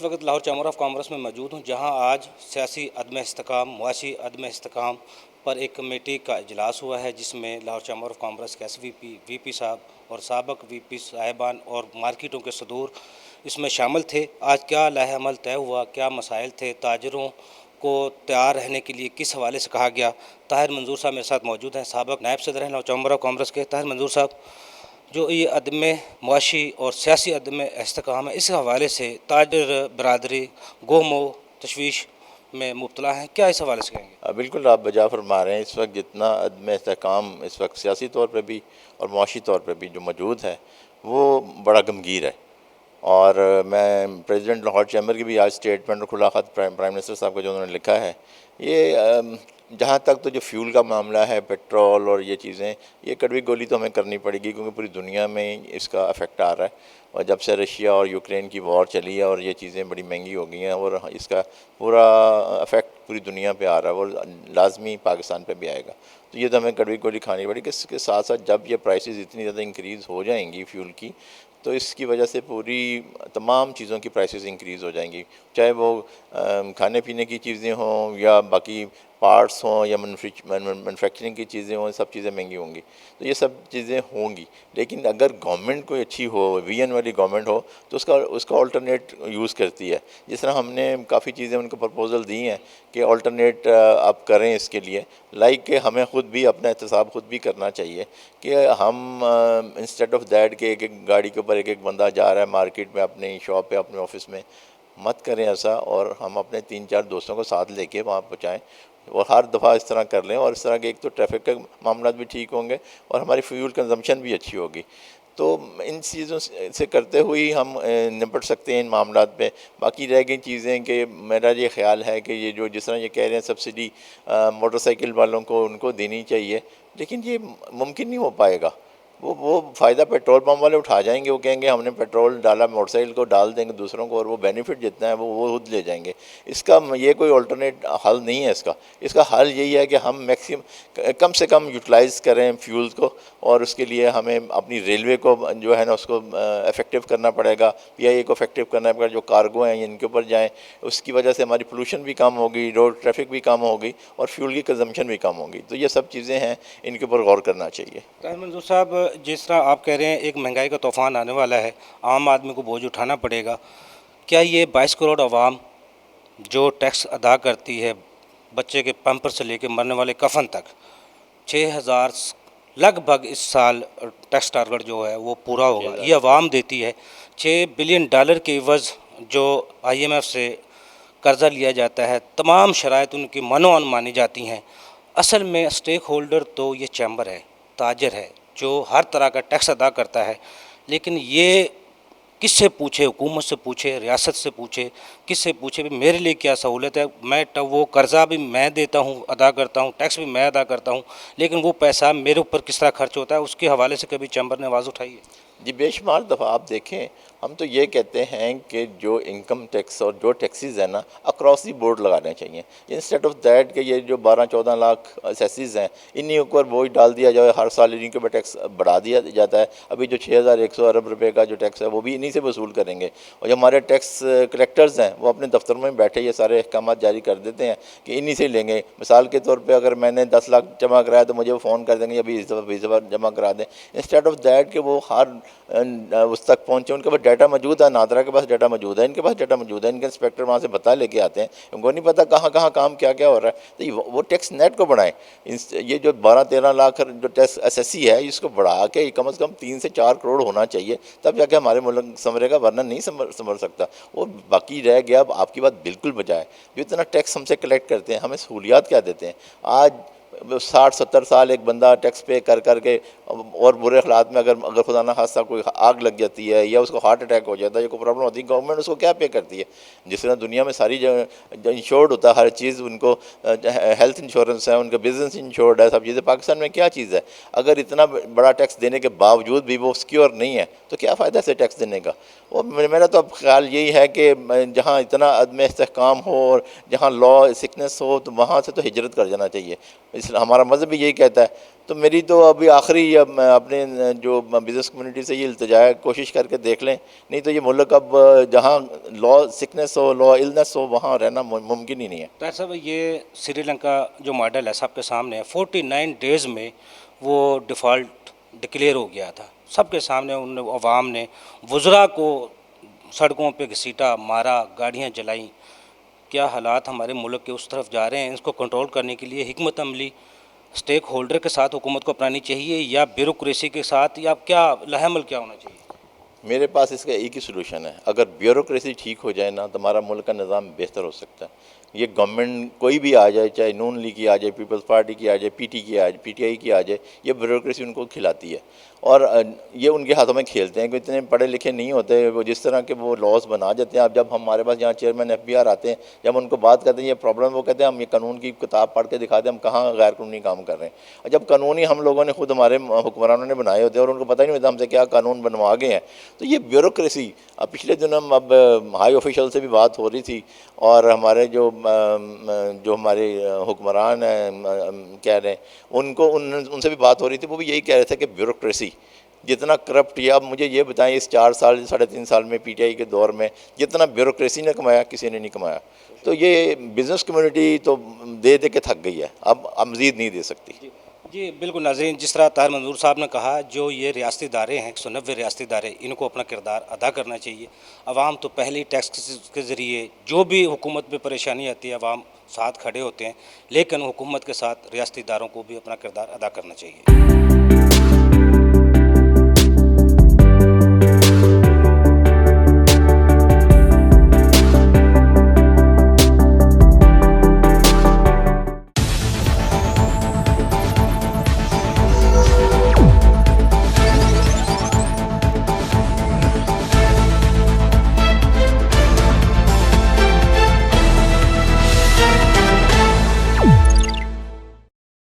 وقت Lahore chamber of commerce میں موجود ہوں، جہاں آج سیاسی عدم استحکام، معاشی عدم استحکام پر ایک کمیٹی کا اجلاس ہوا ہے، جس میں لاہور چیمبر آف کامرس کے وی پی صاحب اور سابق وی پی صاحبان اور مارکیٹوں کے صدور اس میں شامل تھے۔ آج کیا لائحہ عمل طے ہوا، کیا مسائل تھے، تاجروں کو تیار رہنے کے لیے کس حوالے سے کہا گیا؟ طاہر منظور صاحب میرے ساتھ موجود ہیں، سابق نائب صدر ہیں لاہور چیمبر آف کامرس کے۔ طاہر منظور صاحب، جو یہ عدم معاشی اور سیاسی عدم استحکام ہے، اس حوالے سے تاجر برادری گم و تشویش میں مبتلا ہیں، کیا اس حوالے سے کہیں گے؟ بالکل آپ بجا فرما رہے ہیں۔ اس وقت جتنا عدم استحکام اس وقت سیاسی طور پہ بھی اور معاشی طور پہ بھی جو موجود ہے وہ بڑا غمگیر ہے، اور میں پریزیڈنٹ لاہور چیمبر کی بھی آج اسٹیٹمنٹ اور کھلا خط پرائم منسٹر صاحب کو جو انہوں نے لکھا ہے، یہ جہاں تک تو جو فیول کا معاملہ ہے، پیٹرول اور یہ چیزیں، یہ کڑوی گولی تو ہمیں کرنی پڑے گی، کیونکہ پوری دنیا میں اس کا افیکٹ آ رہا ہے، اور جب سے رشیا اور یوکرین کی وار چلی ہے اور یہ چیزیں بڑی مہنگی ہو گئی ہیں، اور اس کا پورا افیکٹ پوری دنیا پہ آ رہا ہے، اور لازمی پاکستان پہ بھی آئے گا۔ تو یہ تو ہمیں کڑوی گولی کھانی پڑے گی۔ اس کے ساتھ ساتھ جب یہ پرائسز اتنی زیادہ انکریز ہو جائیں گی فیول کی، تو اس کی وجہ سے پوری تمام چیزوں کی پرائسز انکریز ہو جائیں گی، چاہے وہ کھانے پینے کی چیزیں ہوں یا باقی پارٹس ہوں یا مینوفیکچرنگ کی چیزیں ہوں، سب چیزیں مہنگی ہوں گی۔ تو یہ سب چیزیں ہوں گی، لیکن اگر گورنمنٹ کوئی اچھی ہو، وی این والی گورنمنٹ ہو، تو اس کا آلٹرنیٹ یوز کرتی ہے۔ جس طرح ہم نے کافی چیزیں ان کو پرپوزل دی ہیں کہ آلٹرنیٹ آپ کریں اس کے لیے، لائک کہ ہمیں خود بھی اپنا احتساب خود بھی کرنا چاہیے کہ ہم انسٹیڈ آف دیٹ کہ ایک ایک گاڑی کے اوپر ایک ایک بندہ جا رہا ہے مارکیٹ میں، اپنی شاپ پہ، اپنے آفس میں، مت کریں ایسا، اور ہم اپنے 3-4 دوستوں کو ساتھ لے کے وہاں پہنچائیں، اور ہر دفعہ اس طرح کر لیں، اور اس طرح کے ایک تو ٹریفک کے معاملات بھی ٹھیک ہوں گے اور ہماری فیول کنزمپشن بھی اچھی ہوگی۔ تو ان چیزوں سے کرتے ہوئی ہم نپٹ سکتے ہیں ان معاملات پہ۔ باقی رہ گئی چیزیں کہ میرا یہ خیال ہے کہ یہ جو جس طرح یہ کہہ رہے ہیں سبسڈی موٹر سائیکل والوں کو ان کو دینی چاہیے، لیکن یہ ممکن نہیں ہو پائے گا۔ وہ فائدہ پیٹرول پمپ والے اٹھا جائیں گے، وہ کہیں گے ہم نے پیٹرول ڈالا، موٹر سائیکل کو ڈال دیں گے دوسروں کو، اور وہ بینیفٹ جتنا ہے وہ خود لے جائیں گے۔ اس کا یہ کوئی آلٹرنیٹ حل نہیں ہے۔ اس کا حل یہی ہے کہ ہم کم سے کم یوٹیلائز کریں فیولز کو، اور اس کے لیے ہمیں اپنی ریلوے کو جو ہے نا اس کو افیکٹو کرنا پڑے گا، پی آئی اے کو افیکٹو کرنا پڑے گا، جو کارگو ہیں ان کے اوپر جائیں، اس کی وجہ سے ہماری پولوشن بھی کم ہوگی، روڈ ٹریفک بھی کم ہوگی، اور فیول کی کنزمپشن بھی کم ہوگی۔ تو یہ سب چیزیں ہیں، ان کے اوپر غور کرنا چاہیے۔ طاہر منظور صاحب، جس طرح آپ کہہ رہے ہیں ایک مہنگائی کا طوفان آنے والا ہے، عام آدمی کو بوجھ اٹھانا پڑے گا، کیا یہ 22 کروڑ عوام جو ٹیکس ادا کرتی ہے، بچے کے پمپر سے لے کے مرنے والے کفن تک، 6,000 لگ بھگ اس سال ٹیکس ٹارگٹ جو ہے وہ پورا ہوگا، یہ عوام دیتی ہے۔ $6 بلین کے عوض جو IMF سے قرضہ لیا جاتا ہے، تمام شرائط ان کی منوعن مانی جاتی ہیں۔ اصل میں اسٹیک ہولڈر تو یہ چیمبر ہے، تاجر ہے، جو ہر طرح کا ٹیکس ادا کرتا ہے، لیکن یہ کس سے پوچھے؟ حکومت سے پوچھے، ریاست سے پوچھے، کس سے پوچھے بھی میرے لیے کیا سہولت ہے؟ میں وہ قرضہ بھی میں دیتا ہوں، ادا کرتا ہوں، ٹیکس بھی میں ادا کرتا ہوں، لیکن وہ پیسہ میرے اوپر کس طرح خرچ ہوتا ہے، اس کے حوالے سے کبھی چیمبر نے آواز اٹھائی ہے؟ جی بے شمار دفعہ آپ دیکھیں، ہم تو یہ کہتے ہیں کہ جو انکم ٹیکس اور جو ٹیکسیز ہیں نا اکراس دی بورڈ لگانے چاہیے، انسٹیڈ آف دیٹ کہ یہ جو 12-14 لاکھ اسیسیز ہیں انہی اوپر وہی ڈال دیا جائے، ہر سال انہی کے اوپر ٹیکس بڑھا دیا جاتا ہے۔ ابھی جو 6,100 ارب روپے کا جو ٹیکس ہے وہ بھی انہی سے وصول کریں گے، اور جو ہمارے ٹیکس کلیکٹرز ہیں وہ اپنے دفتروں میں بیٹھے یہ سارے احکامات جاری کر دیتے ہیں کہ انہی سے لیں گے۔ مثال کے طور پہ اگر میں نے 10 لاکھ جمع کرایا تو مجھے وہ فون کر دیں گے ابھی اس دفعہ جمع کرا دیں، انسٹیڈ آف دیٹ کہ وہ ہر اس تک پہنچے۔ ان کے پاس ڈیٹا موجود ہے، نادرا کے پاس ڈیٹا موجود ہے، ان کے پاس ڈیٹا موجود ہے، ان کے انسپیکٹر وہاں سے بتا لے کے آتے ہیں، ان کو نہیں پتہ کہاں کہاں کام کیا کیا ہو رہا ہے۔ تو وہ ٹیکس نیٹ کو بڑھائیں، یہ جو 12-13 لاکھ جو ٹیکس ایس ایس سی ہے اس کو بڑھا کے کم از کم 3 سے 4 کروڑ ہونا چاہیے، تب جا کے ہمارے ملک سنورے گا، ورنہ نہیں سنور سکتا۔ اور باقی رہ گیا، اب آپ کی بات بالکل بجائے، جو اتنا ٹیکس ہم سے کلیکٹ کرتے ہیں ہمیں سہولیات کیا دیتے ہیں؟ آج 60-70 سال ایک بندہ ٹیکس پے کر کر کے، اور برے حالات میں اگر خدا نہ خواستہ کوئی آگ لگ جاتی ہے یا اس کو ہارٹ اٹیک ہو جاتا ہے یا کوئی پرابلم ہوتی ہے، گورنمنٹ اس کو کیا پے کرتی ہے؟ جس طرح دنیا میں ساری جو انشورڈ ہوتا ہے ہر چیز، ان کو ہیلتھ انشورنس ہے، ان کا بزنس انشورڈ ہے، سب چیزیں، پاکستان میں کیا چیز ہے؟ اگر اتنا بڑا ٹیکس دینے کے باوجود بھی وہ سیکیور نہیں ہے تو کیا فائدہ سے ٹیکس دینے کا؟ اور میرا تو اب خیال یہی ہے کہ جہاں اتنا عدم استحکام ہو اور جہاں لا سکنس ہو تو وہاں سے تو ہجرت کر جانا چاہیے۔ اس ہمارا مذہب بھی یہی کہتا ہے. تو میری تو ابھی آخری میں اپنے جو بزنس کمیونٹی سے یہ التجا ہے، کوشش کر کے دیکھ لیں، نہیں تو یہ ملک اب جہاں لا سکنس ہو، لا النس ہو، وہاں رہنا ممکن ہی نہیں ہے. طاہر صاحب، یہ سری لنکا جو ماڈل ہے سب کے سامنے ہے. 49 ڈیز میں وہ ڈیفالٹ ڈکلیئر ہو گیا تھا سب کے سامنے. ان عوام نے وزراء کو سڑکوں پہ گھسیٹا، مارا، گاڑیاں جلائیں. کیا حالات ہمارے ملک کے اس طرف جا رہے ہیں؟ اس کو کنٹرول کرنے کے لیے حکمت عملی اسٹیک ہولڈر کے ساتھ حکومت کو اپنانی چاہیے یا بیوروکریسی کے ساتھ، یا کیا لائحہ عمل کیا ہونا چاہیے؟ میرے پاس اس کا ایک ہی سلوشن ہے. اگر بیوروکریسی ٹھیک ہو جائے نا تو ہمارا ملک کا نظام بہتر ہو سکتا ہے. یہ گورنمنٹ کوئی بھی آ جائے، چاہے نون لیگ کی آ جائے، پیپلز پارٹی کی آ جائے، پی ٹی آئی کی آ جائے، یہ بیوروکریسی ان کو کھلاتی ہے اور یہ ان کے ہاتھوں میں کھیلتے ہیں کہ اتنے پڑھے لکھے نہیں ہوتے. وہ جس طرح کے وہ لاز بنا دیتے ہیں. اب جب ہمارے پاس یہاں چیئرمین FBR آتے ہیں، جب ان کو بات کرتے ہیں یہ پرابلم، وہ کہتے ہیں ہم یہ قانون کی کتاب پڑھ کے دکھاتے ہیں ہم کہاں غیر قانونی کام کر رہے ہیں. اور جب قانونی ہم لوگوں نے خود ہمارے حکمرانوں نے بنائے ہوتے ہیں اور ان کو پتہ ہی نہیں ہوتا ہم سے کیا قانون بنوا گئے ہیں. تو یہ بیوروکریسی پچھلے دنوں اب ہائی آفیشل سے بھی بات ہو رہی تھی اور ہمارے جو ہمارے حکمران ہیں کہہ رہے ہیں ان سے بھی بات ہو رہی تھی. وہ بھی یہی کہہ رہے تھے کہ بیوروکریسی جتنا کرپٹ کیا. اب مجھے یہ بتائیں اس 4 سال 3.5 سال میں PTI کے دور میں جتنا بیوروکریسی نے کمایا کسی نے نہیں کمایا. تو یہ بزنس کمیونٹی تو دے کے تھک گئی ہے، اب مزید نہیں دے سکتی. جی بالکل ناظرین، جس طرح طاہر منظور صاحب نے کہا، جو یہ ریاستی ادارے ہیں 190 ریاستی ادارے، ان کو اپنا کردار ادا کرنا چاہیے. عوام تو پہلے ہی ٹیکس کے ذریعے جو بھی حکومت پہ پریشانی آتی ہے عوام ساتھ کھڑے ہوتے ہیں، لیکن حکومت کے ساتھ ریاستی اداروں کو بھی اپنا کردار ادا کرنا چاہیے.